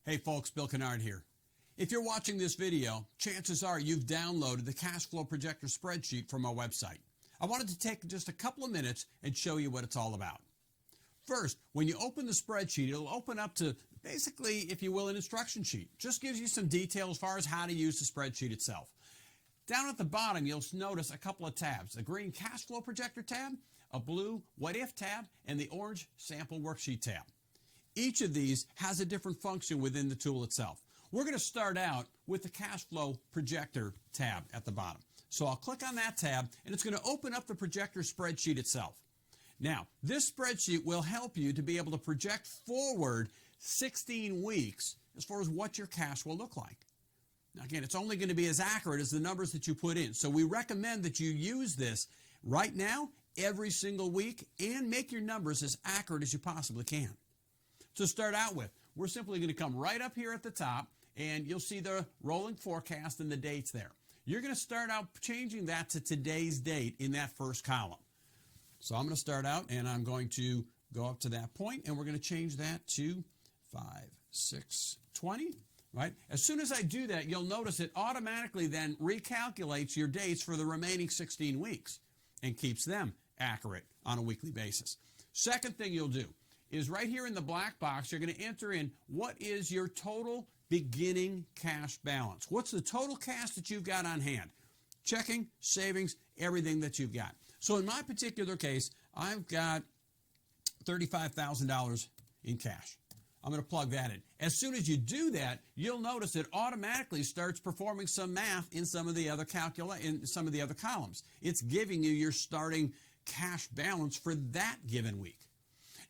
Hey folks, Bill Kennard here. If you're watching this video, chances are you've downloaded the Cashflow Projector Spreadsheet from our website. I wanted to take just a couple of minutes and show you what it's all about. First, when you open the spreadsheet, it'll open up to basically, if you will, an instruction sheet. Just gives you some detail as far as how to use the spreadsheet itself. Down at the bottom, you'll notice a couple of tabs. A green Cashflow Projector tab, a blue What If tab, and the orange Sample Worksheet tab. Each of these has a different function within the tool itself. We're going to start out with the Cashflow Projector tab at the bottom. So I'll click on that tab, and it's going to open up the Projector Spreadsheet itself. Now, this spreadsheet will help you to be able to project forward 16 weeks as far as what your cash will look like. Now, again, it's only going to be as accurate as the numbers that you put in. So we recommend that you use this right now, every single week, and make your numbers as accurate as you possibly can. To start out with, we're simply going to come right up here at the top, and you'll see the rolling forecast and the dates there. You're going to start out changing that to today's date in that first column. So I'm going to start out, and I'm going to go up to that point, and we're going to change that to 5/6/20. Right? As soon as I do that, you'll notice it automatically then recalculates your dates for the remaining 16 weeks and keeps them accurate on a weekly basis. Second thing you'll do is right here in the black box, you're going to enter in what is your total beginning cash balance. What's the total cash that you've got on hand? Checking, savings, everything that you've got. So in my particular case, I've got $35,000 in cash. I'm going to plug that in. As soon as you do that, you'll notice it automatically starts performing some math in some of the other columns. It's giving you your starting cash balance for that given week.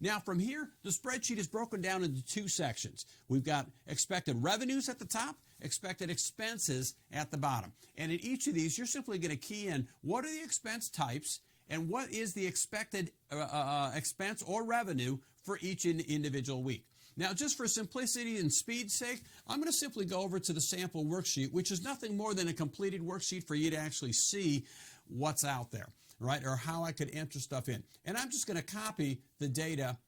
Now from here, the spreadsheet is broken down into two sections. We've got expected revenues at the top, expected expenses at the bottom. And in each of these, you're simply going to key in what are the expense types and what is the expected expense or revenue for each individual week. Now, just for simplicity and speed's sake, I'm going to simply go over to the sample worksheet, which is nothing more than a completed worksheet for you to actually see what's out there, right, or how I could enter stuff in. And I'm just going to copy the data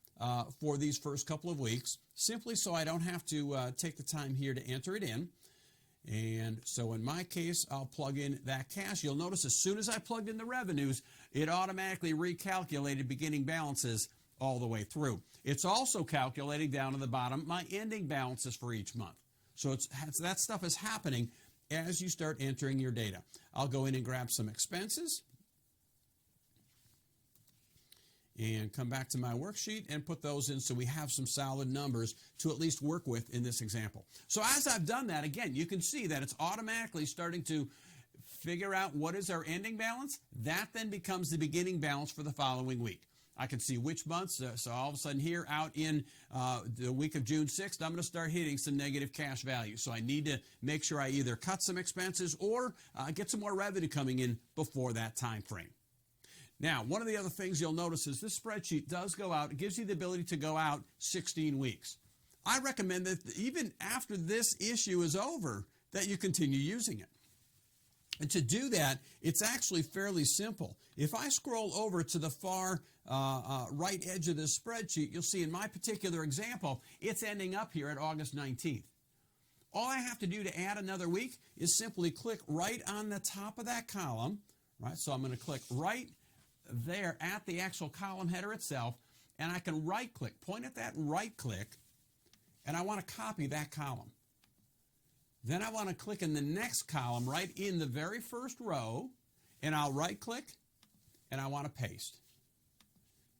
for these first couple of weeks, simply so I don't have to take the time here to enter it in. And so in my case, I'll plug in that cash. You'll notice as soon as I plugged in the revenues, it automatically recalculated beginning balances all the way through. It's also calculating down to the bottom my ending balances for each month. So that stuff is happening as you start entering your data. I'll go in and grab some expenses and come back to my worksheet and put those in so we have some solid numbers to at least work with in this example. So as I've done that, again, you can see that it's automatically starting to figure out what is our ending balance. That then becomes the beginning balance for the following week. I can see which months, so all of a sudden here out in the week of June 6th, I'm going to start hitting some negative cash value. So I need to make sure I either cut some expenses or get some more revenue coming in before that time frame. Now, one of the other things you'll notice is this spreadsheet does go out. It gives you the ability to go out 16 weeks. I recommend that even after this issue is over, that you continue using it. And to do that, it's actually fairly simple. If I scroll over to the far right edge of this spreadsheet, you'll see in my particular example, it's ending up here at August 19th. All I have to do to add another week is simply click right on the top of that column, right? So I'm going to click right there at the actual column header itself, and I can right-click, point at that right-click, and I want to copy that column. Then I want to click in the next column right in the very first row, and I'll right-click, and I want to paste.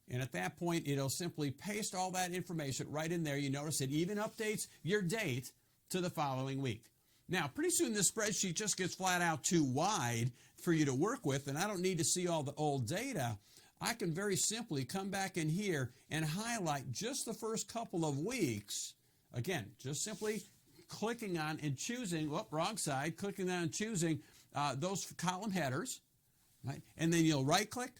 And at that point, it'll simply paste all that information right in there. You notice it even updates your date to the following week. Now, pretty soon this spreadsheet just gets flat out too wide for you to work with, and I don't need to see all the old data. I can very simply come back in here and highlight just the first couple of weeks. Again, just simply clicking on and choosing, wrong side, clicking on and choosing those column headers, right? And then you'll right-click,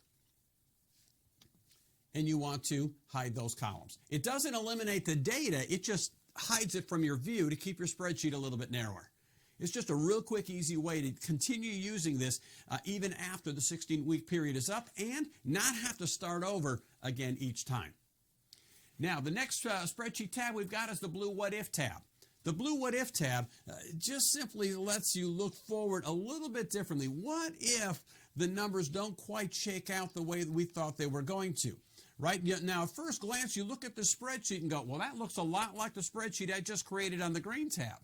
and you want to hide those columns. It doesn't eliminate the data, it just hides it from your view to keep your spreadsheet a little bit narrower. It's just a real quick, easy way to continue using this even after the 16-week period is up and not have to start over again each time. Now, the next spreadsheet tab we've got is the blue What If tab. The blue What If tab just simply lets you look forward a little bit differently. What if the numbers don't quite shake out the way that we thought they were going to? Right now, at first glance, you look at the spreadsheet and go, well, that looks a lot like the spreadsheet I just created on the green tab.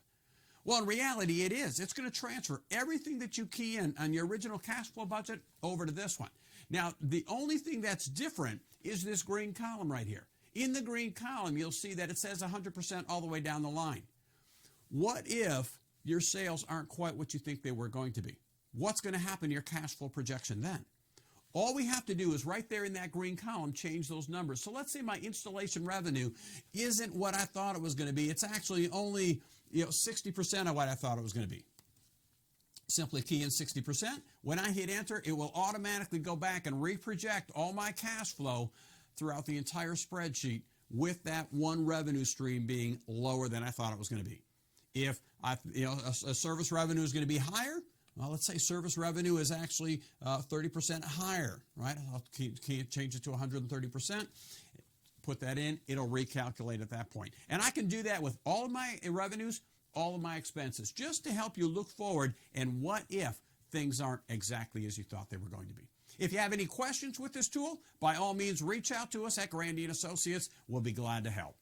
Well, in reality, it is. It's going to transfer everything that you key in on your original cash flow budget over to this one. Now, the only thing that's different is this green column right here. In the green column, you'll see that it says 100% all the way down the line. What if your sales aren't quite what you think they were going to be? What's going to happen to your cash flow projection then? All we have to do is right there in that green column, change those numbers. So let's say my installation revenue isn't what I thought it was going to be. It's actually only 60% of what I thought it was going to be. Simply key in 60%. When I hit enter, it will automatically go back and reproject all my cash flow throughout the entire spreadsheet with that one revenue stream being lower than I thought it was going to be. If a service revenue is going to be higher, well, let's say service revenue is actually 30% higher, right? I'll change it to 130%. Put that in, it'll recalculate at that point. And I can do that with all of my revenues, all of my expenses, just to help you look forward and what if things aren't exactly as you thought they were going to be. If you have any questions with this tool, by all means, reach out to us at Grandy & Associates. We'll be glad to help.